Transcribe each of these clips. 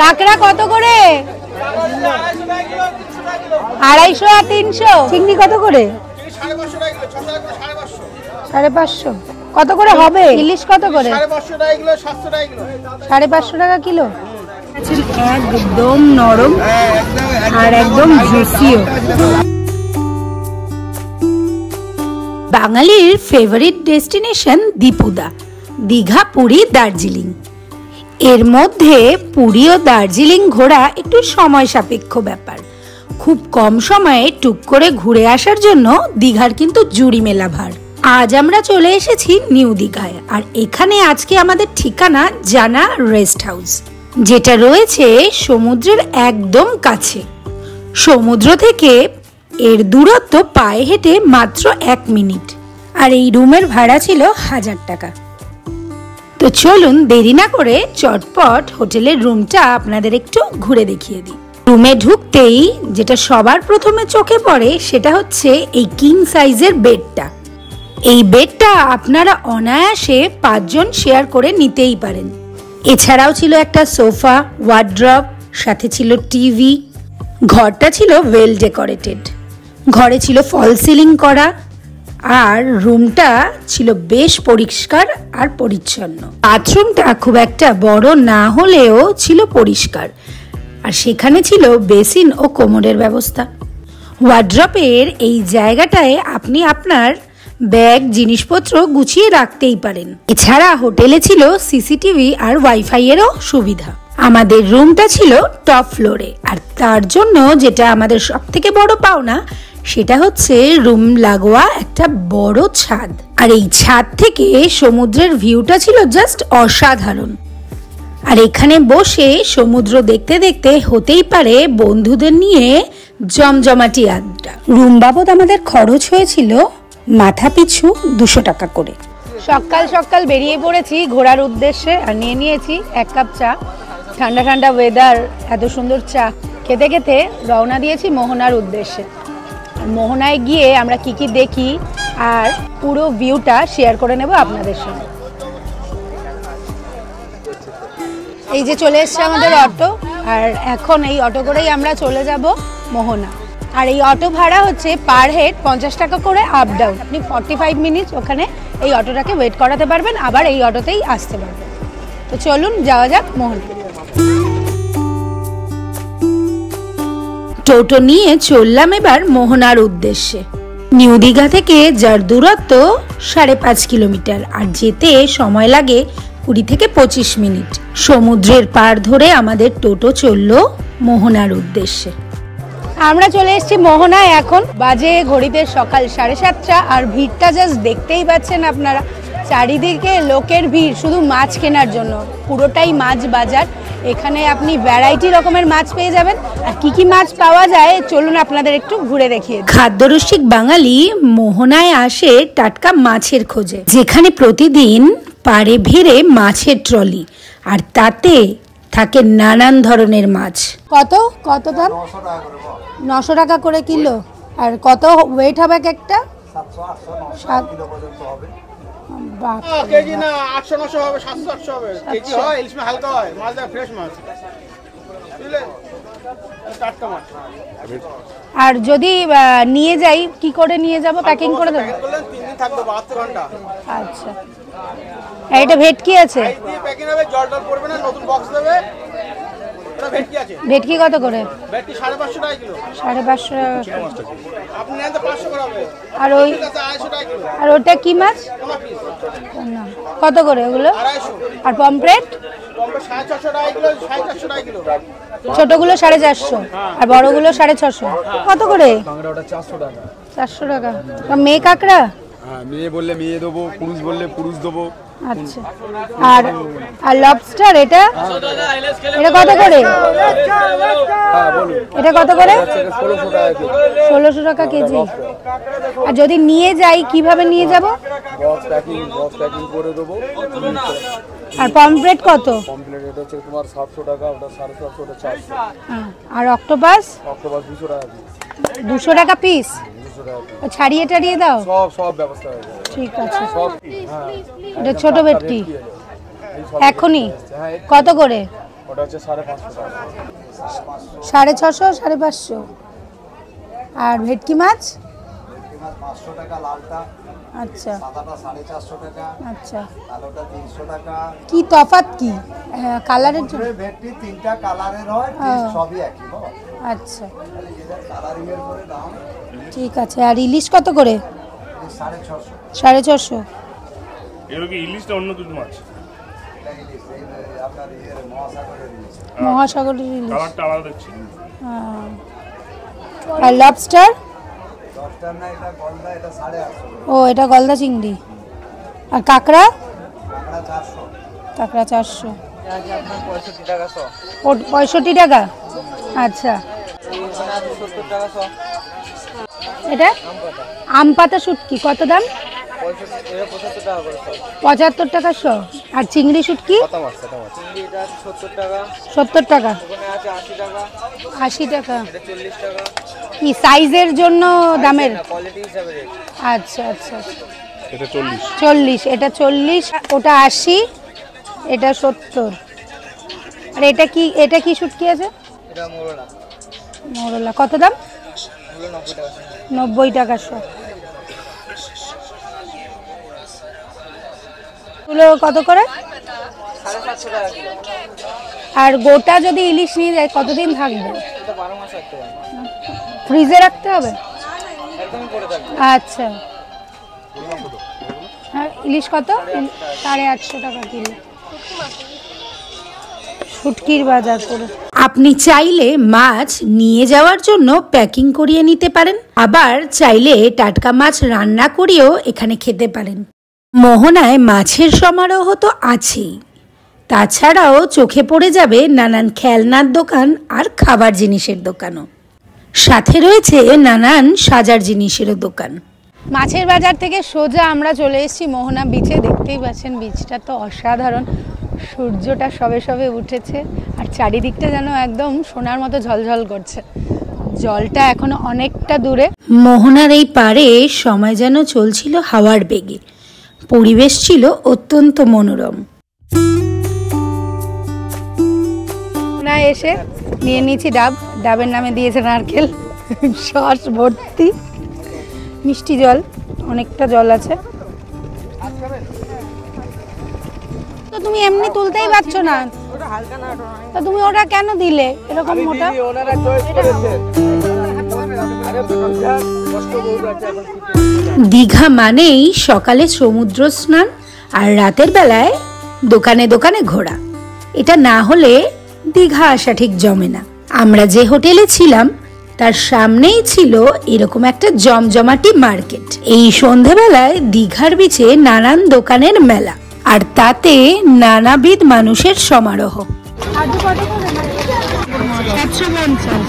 কাঁকড়া কত করে? 250 আর 300। চিংড়ি কত করে? 550। কত করে হবে? ইলিশ কত করে? 550 টাকা কিলো। একদম নরম আর একদম জুসিও। বাঙালির ফেভারিট ডেস্টিনেশন দীপুদা, দীঘা, পুরী, দার্জিলিং। এর মধ্যে পুরী ও দার্জিলিং ঘোরা একটু সময় সাপেক্ষ ব্যাপার। খুব কম সময়ে টুক করে ঘুরে আসার জন্য দীঘার কিন্তু জুড়ি মেলা ভার। আজ আমরা চলে এসেছি নিউ দীঘায়, আর এখানে আজকে আমাদের ঠিকানা জানা রেস্ট হাউস, যেটা রয়েছে সমুদ্রের একদম কাছে। সমুদ্র থেকে এর দূরত্ব পায়ে হেঁটে মাত্র 1 মিনিট, আর এই রুমের ভাড়া ছিল 1000 টাকা। তো চলুন দেরি না করে চটপট হোটেলের রুমটা আপনাদের একটু ঘুরে দেখিয়ে দিই। রুমে ঢুকতেই যেটা সবার প্রথমে চোখে পড়ে সেটা হচ্ছে এই কিং সাইজের বেডটা। এই বেডটা আপনারা অনায়াসে 5 জন শেয়ার করে নিতেই পারেন। এছাড়াও ছিল একটা সোফা, ওয়ার্ড্রপ, সাথে ছিল টিভি। ঘরটা ছিল ওয়েল ডেকোরেটেড। ঘরে ছিল ফল সিলিং করা, আর রুমটা ছিল বেশ পরিষ্কার আর পরিচ্ছন্ন। বাথরুমটা খুব একটা বড় না হলেও ছিল পরিষ্কার, আর সেখানে ছিল বেসিন ও কোমরের ব্যবস্থা। ওয়ার্ড্রপের এই জায়গাটায় আপনি আপনার ব্যাগ, জিনিসপত্র গুছিয়ে রাখতেই পারেন। এছাড়া হোটেলে ছিল সিসিটিভি আর ওয়াইফাই এরও সুবিধা। আমাদের রুমটা ছিল টপ ফ্লোরে, আর তার জন্য যেটা আমাদের সব থেকে বড় পাওনা সেটা হচ্ছে রুম লাগোয়া একটা বড় ছাদ। আর এই ছাদ থেকে সমুদ্রের ভিউটা ছিল জাস্ট অসাধারণ। আর এখানে বসে সমুদ্র দেখতে দেখতে হতেই পারে বন্ধুদের নিয়ে জমজমাটি আড্ডা। রুম বাবদ আমাদের খরচ হয়েছিল মাথা পিছু 200 টাকা করে। সকাল সকাল বেরিয়ে পড়েছি ঘোরার উদ্দেশ্যে, আর নিয়ে নিয়েছি 1 কাপ চা। ঠান্ডা ঠান্ডা ওয়েদার, এত সুন্দর চা খেতে খেতে রওনা দিয়েছি মোহনার উদ্দেশ্যে। মোহনায় গিয়ে আমরা কি কি দেখি আর পুরো ভিউটা শেয়ার করে নেব আপনাদের সঙ্গে। এই যে চলে এসছে আমাদের অটো, আর এখন এই অটো করেই আমরা চলে যাব মোহনা। আর এই অটো ভাড়া হচ্ছে পার হেড 50 টাকা করে আপ ডাউন। আপনি 45 মিনিট ওখানে এই অটোটাকে ওয়েট করাতে পারবেন, আবার এই অটোতেই আসতে পারবেন। তো চলুন যাওয়া যাক মোহনা। টোটো নিয়ে চললাম এবার মোহনার উদ্দেশ্যে। নিউ দীঘা থেকে যার দূরত্ব 5.5 কিলোমিটার, আর যেতে সময় লাগে 20 থেকে 25 মিনিট। সমুদ্রের পার ধরে আমাদের টোটো চললো মোহনার উদ্দেশ্যে। আমরা চলে এসেছি মোহনায়। এখন বাজে ঘড়িতে সকাল 7:30, আর ভিড়টা জাস্ট দেখতেই পাচ্ছেন আপনারা। চারিদিকে লোকের ভিড় শুধু মাছ কেনার জন্য। পুরোটাই মাছ বাজার। এখানে আপনি ভ্যারাইটি রকমের মাছ পেয়ে যাবেন। আর কি কি মাছ পাওয়া যায় চলুন আপনাদের একটু ঘুরে দেখিয়ে দিই। খাদ্যরসিক বাঙালি মোহনায় আসে টাটকা মাছের খোঁজে, যেখানে প্রতিদিন পাড়ে ভিড়ে মাছের ট্রলি, আর তাতে থাকে নানান ধরনের মাছ। কত কত দাম? 900 টাকা করে কিলো। আর কত ওয়েট হবে একটা? 7 কিলো পর্যন্ত হবে। কেজি না 800-900 হবে, 700-800 হবে কেজি। হয় ইলিশ মাছ হালকা হয়, মাছটা ফ্রেশ মাছ, বুঝলেন, টাটকা মাছ। আর যদি নিয়ে যাই কি করে নিয়ে যাব? প্যাকিং করে দেব? 3 দিন থাকবে, 72 ঘন্টা। আচ্ছা, এইটা ভেটকি আছে? প্যাকিং হবে, জল টল পড়বে না, নতুন বক্স দেবে। এটা ভেটকি আছে। ভেটকি কত করে? ভেটকি 550 টাকা কিলো। 550 টাকা। আপনি নেন তো 500 করে হবে। আর ওই 250 টাকা কিলো। আর ওটা কি মাছ? না, কত করে ওগুলো? 250। আর পমফ্রেট? পমফ্রেট 450 টাকা কিলো, 450 টাকা কিলো। ছোটগুলো 450, আর বড়গুলো 650। কত করে? কাঁকড়াটা 400 টাকা। 400 টাকা। মেয়ে কাঁকড়া? হ্যাঁ, মেয়ে বললে মেয়ে দেবো, পুরুষ বললে পুরুষ দেবো। আচ্ছা, আর আর লবস্টার এটা এটা কত করে? এটা কত করে? 1600 টাকা কেজি। আর যদি নিয়ে যাই কিভাবে নিয়ে যাব? বক্স প্যাকিং করে দেবো। আর পমফ্রেট কত? পমফ্রেট এটা হচ্ছে তোমার 700 টাকা, ওটা 750, ওটা 400। আর অক্টোপাস? অক্টোপাস 200 টাকা পিস। 200 টাকা পিস? ছাড়িয়ে টাড়িয়ে দাও? সব ব্যবস্থা হয়ে যাবে। ঠিক আছে। সব। এটা ছোট ভেটকি এখনই কত করে? ওটা হচ্ছে 550 টাকা। 650, 550। আর ভেটকি মাছ? 500 টাকা লালটা। আচ্ছা। সাদাটা 450 টাকা। আচ্ছা। কালোটা 300 টাকা। কি তফাৎ কি কালারের জন্য? ভেটকি তিনটা কালারের হয়, টেস্ট সবই একই। আচ্ছা, কালারিং এর পরে দাম। ঠিক আছে। আর ইলিশ কত করে? 650। 650। এর কি ইলিশটা অন্য কিছু মাছ? এটা ইলিশ, আপনার মহাসাগরের ইলিশ। মহাসাগরের ইলিশ। কালারটা আলাদা দেখছি। আর লবস্টার? লবস্টার না, এটা গলদা, এটা 850। ও, এটা গলদা চিংড়ি। আর কাঁকড়া? কাঁকড়া 400। কাঁকড়া 400। আপনার 65 টাকা 100। 65 টাকা। আচ্ছা। 70 টাকা 100। এটা আম পাতা শুটকি কত দাম? 75 টাকা করে 100। 75 টাকা 100। আর চিংড়ি শুটকি? কত মাছ? চিংড়ি এটা 70 টাকা। 70 টাকা। ওখানে আছে 80 টাকা। 80 টাকা। এটা 40 টাকা। কি সাইজের জন্য দামের? কোয়ালিটি হিসাবে রেট। আচ্ছা আচ্ছা। এটা 40। 40। এটা 40। ওটা 80। এটা 70। আর এটা কি? এটা কি শুটকি আছে? এটা মোরলা। মোরলা কত দাম? এগুলো 90 টাকা। 90 টাকা 100। এগুলো কত করে? 750 টাকা কিলো। আর গোটা যদি ইলিশ নিয়ে যায় কতদিন থাকবে? এটা 12 মাস রাখতে পারবে। ফ্রিজে রাখতে হবে? একদমই পড়ে থাকবে। আচ্ছা। আর ইলিশ কত? 850 টাকা কিলো। শুটকির বাজার করে। আপনি চাইলে মাছ নিয়ে যাওয়ার জন্য প্যাকিং করিয়ে নিতে পারেন, আবার চাইলে টাটকা মাছ রান্না করিয়েও এখানে খেতে পারেন। মোহনায় মাছের সমারোহ তো আছেই, তাছাড়াও চোখে পড়ে যাবে নানান খেলনার দোকান আর খাবার জিনিসের দোকানও, সাথে রয়েছে নানান সাজার জিনিসেরও দোকান। মাছের বাজার থেকে সোজা আমরা চলে এসেছি মোহনা বিচে। দেখতেই পাচ্ছেন বিচটা তো অসাধারণ, সূর্যটা সবে সবে উঠেছে আর চারিদিকটা যেন একদম সোনার মতো ঝলঝল করছে। জলটা এখনো অনেকটা দূরে। মোহনার এই পাড়ে সময় যেন চলছিল হাওয়ার বেগে, পরিবেশ ছিল অত্যন্ত মনোরম। না এসে নিয়ে নিয়েছি ডাব, ডাবের নামে দিয়েছে নারকেল, সস ভর্তি, মিষ্টি জল, অনেকটা জল আছে। তো তুমি এমনি তুলতেই পারছো না, তো তুমি ওটা কেন দিলে এরকম মোটা? দীঘা মানেই সকালে সমুদ্র স্নান আর রাতের বেলায় দোকানে দোকানে ঘোরা, এটা না হলে দীঘা আসা ঠিক জমে না। আমরা যে হোটেলে ছিলাম তার সামনেই ছিল এরকম একটা জমজমাটি মার্কেট। এই সন্ধেবেলায় দীঘার বিচে নানান দোকানের মেলা, আর তাতে নানাবিধ মানুষের সমারোহ। 750,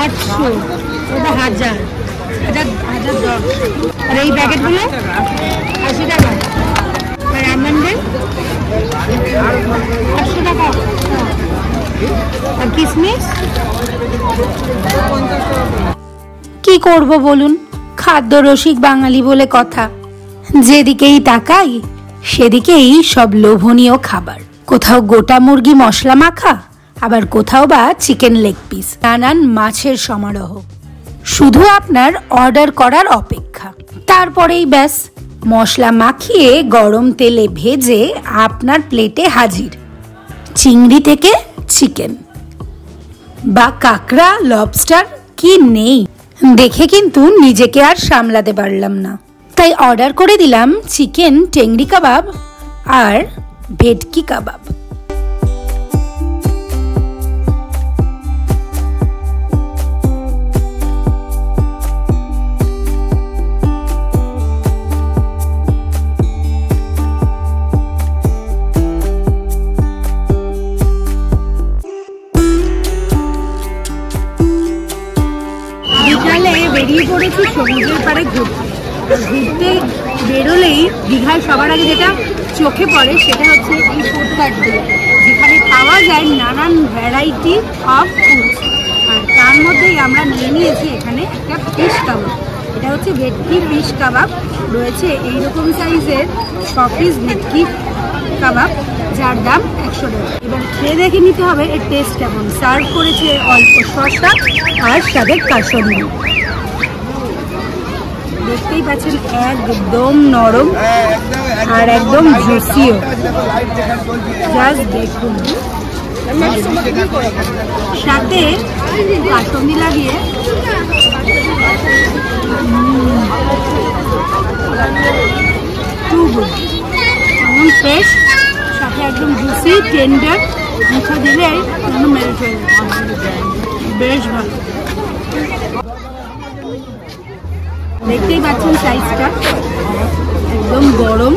800, ওটা 1000, 1010। আর এই প্যাকেটগুলো 80 টাকা। আর আমন্ডের 800 টাকা। আর কিসমিস কি করব বলুন, খাদ্য রসিক বাঙালি বলে কথা, যেদিকেই তাকাই সেদিকেই সব লোভনীয় খাবার। কোথাও গোটা মুরগি মশলা মাখা, আবার কোথাও বা চিকেন লেগ পিস, নানান মাছের সমারোহ। শুধু আপনার অর্ডার করার অপেক্ষা, তারপরেই ব্যাস মশলা মাখিয়ে গরম তেলে ভেজে আপনার প্লেটে হাজির। চিংড়ি থেকে চিকেন বা কাঁকড়া, লবস্টার কি নেই, দেখে কিন্তু নিজেকে আর সামলাতে পারলাম না, তাই অর্ডার করে দিলাম চিকেন টেংরি কাবাব আর ভেটকি কাবাব। বেরিয়ে পড়েছি সমুদ্রের পাড়ে ঘুরতে। ঘুরতে বেরোলেই দীঘায় সবার আগে যেটা চোখে পড়ে সেটা হচ্ছে এই ফুডকার্টগুলো, যেখানে পাওয়া যায় নানান ভ্যারাইটি অফ ফুড। আর তার মধ্যেই আমরা নিয়ে নিয়েছি এখানে একটা ফিশ কাবাব। এটা হচ্ছে ভেটকি ফিশ কাবাব, রয়েছে এইরকম সাইজের 6 পিস ভেটকি কাবাব, যার দাম 100 টাকা। এবার খেয়ে দেখে নিতে হবে এর টেস্ট কেমন। সার্ভ করেছে অল্প শসা আর সাথে কাসুন্দি। দেখতেই পাচ্ছেন একদম নরম আর একদম জুসিও। জাস্ট দেখুন, সাথে কাসুন্দি লাগিয়ে একদম ফ্রেশ, সাথে একদম জুসি টেন্ডার, মুখে দিলে যেন মেল্ট হয়ে যায়। বেশ ভালো। দেখতেই পাচ্ছেন সাইজটা একদম গরম,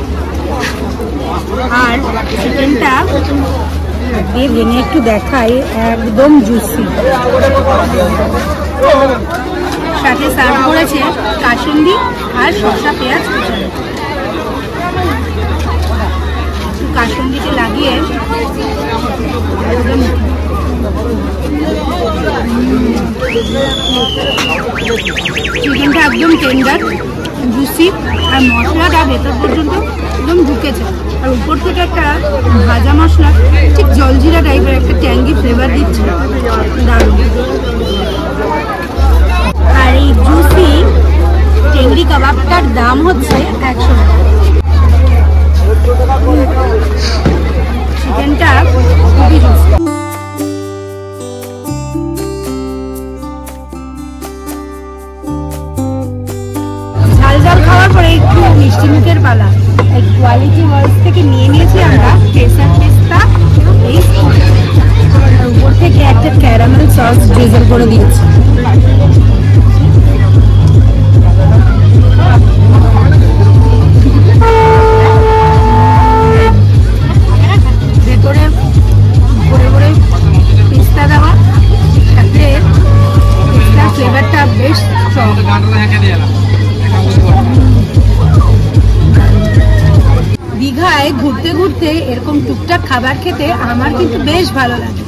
আর চিকেনটা দিয়ে ভেঙে একটু দেখাই, একদম জুসি। সাথে সার্ভ করেছে কাসুন্দি আর শসা পেঁয়াজ কুচানো। কাসুন্দিতে লাগিয়ে একদম চিকেনটা একদম টেন্ডার, জুসি, আর মশলাটা ভেতর পর্যন্ত একদম ঢুকেছে। আর উপর থেকে একটা ভাজা মশলা, ঠিক জলজিরা টাইপের একটা ট্যাঙ্গি ফ্লেভার দিচ্ছে, দারুণ। আর এই জুসি টেংরি কাবাবটার দাম হচ্ছে 100 টাকা। চিকেনটা খুবই জুসি। ঝাল ঝাল খাওয়ার পরে একটু মিষ্টি মুখের পালা। এই কোয়ালিটি ওয়ার্ল্ড থেকে নিয়ে নিয়েছি আমরা কেসার পেস্তা, এই উপর থেকে একটা ক্যারামেল সস ড্রিজল করে দিয়েছি। ভেতরে ভরে ভরে পেস্তা দেওয়া, সাথে পেস্তার ফ্লেভারটা বেশ স্ট্রং। দীঘায় ঘুরতে ঘুরতে এরকম টুকটাক খাবার খেতে আমার কিন্তু বেশ ভালো লাগে।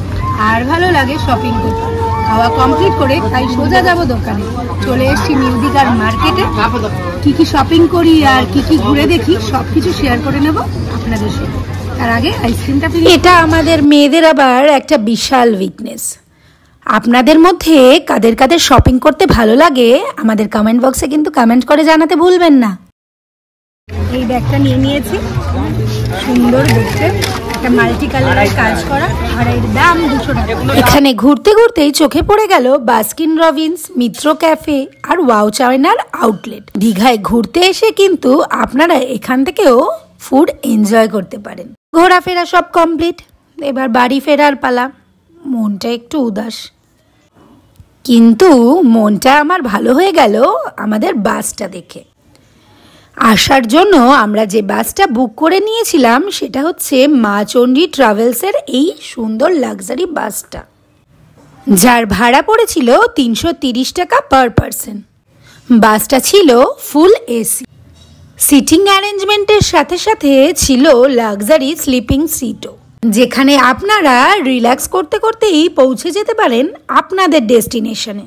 আর ভালো লাগে শপিং করতে। খাওয়া কমপ্লিট করে তাই সোজা যাব দোকানে। চলে এসেছি নিউ দীঘার মার্কেটে। কি কি শপিং করি আর কি কি ঘুরে দেখি সবকিছু শেয়ার করে নেব আপনাদের সাথে। তার আগে আইসক্রিমটা ফিরে। এটা আমাদের মেয়েদের আবার একটা বিশাল উইকনেস। আপনাদের মধ্যে কাদের কাদের শপিং করতে ভালো লাগে আমাদের কমেন্ট বক্সে কিন্তু কমেন্ট করে জানাতে ভুলবেন না। এই ব্যাগটা নিয়ে নিয়েছি, সুন্দর দেখতে, একটা মাল্টি কালারের কাজ করা, আর এর দাম 200 টাকা। এখানে ঘুরতে ঘুরতেই চোখে পড়ে গেল বাস্কিন রবিন্স, মিত্র ক্যাফে আর ওয়াও চায়নার আউটলেট। দীঘায় ঘুরতে এসে কিন্তু আপনারা এখান থেকেও ফুড এনজয় করতে পারেন। ঘোরাফেরা সব কমপ্লিট, এবার বাড়ি ফেরার পালা। মনটা একটু উদাস, কিন্তু মনটা আমার ভালো হয়ে গেল আমাদের বাসটা দেখে। আসার জন্য আমরা যে বাসটা বুক করে নিয়েছিলাম সেটা হচ্ছে মা চণ্ডী ট্রাভেলসের এই সুন্দর লাক্সারি বাসটা, যার ভাড়া পড়েছিল 330 টাকা পার পারসন। বাসটা ছিল ফুল এসি, সিটিং অ্যারেঞ্জমেন্টের সাথে সাথে ছিল লাক্সারি স্লিপিং সিটও, যেখানে আপনারা রিল্যাক্স করতে করতেই পৌঁছে যেতে পারেন আপনাদের ডেস্টিনেশনে।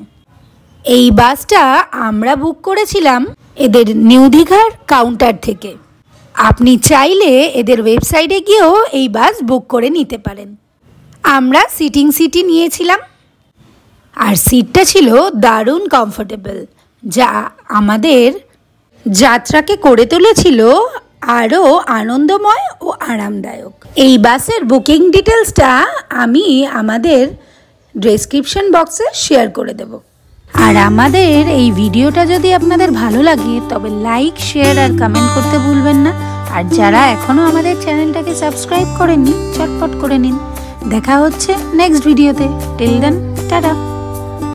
এই বাসটা আমরা বুক করেছিলাম এদের নিউ দীঘার কাউন্টার থেকে। আপনি চাইলে এদের ওয়েবসাইটে গিয়েও এই বাস বুক করে নিতে পারেন। আমরা সিটিং সিটই নিয়েছিলাম, আর সিটটা ছিল দারুণ কমফোর্টেবল, যা আমাদের যাত্রাকে করে তুলেছিল আরও আনন্দময় ও আরামদায়ক। এই বাসের বুকিং ডিটেলসটা আমি আমাদের ডেসক্রিপশন বক্সে শেয়ার করে দেব। আর আমাদের এই ভিডিওটা যদি আপনাদের ভালো লাগে তবে লাইক, শেয়ার আর কমেন্ট করতে ভুলবেন না। আর যারা এখনও আমাদের চ্যানেলটাকে সাবস্ক্রাইব করেননি চটপট করে নিন। দেখা হচ্ছে নেক্সট ভিডিওতে। Till then, tata.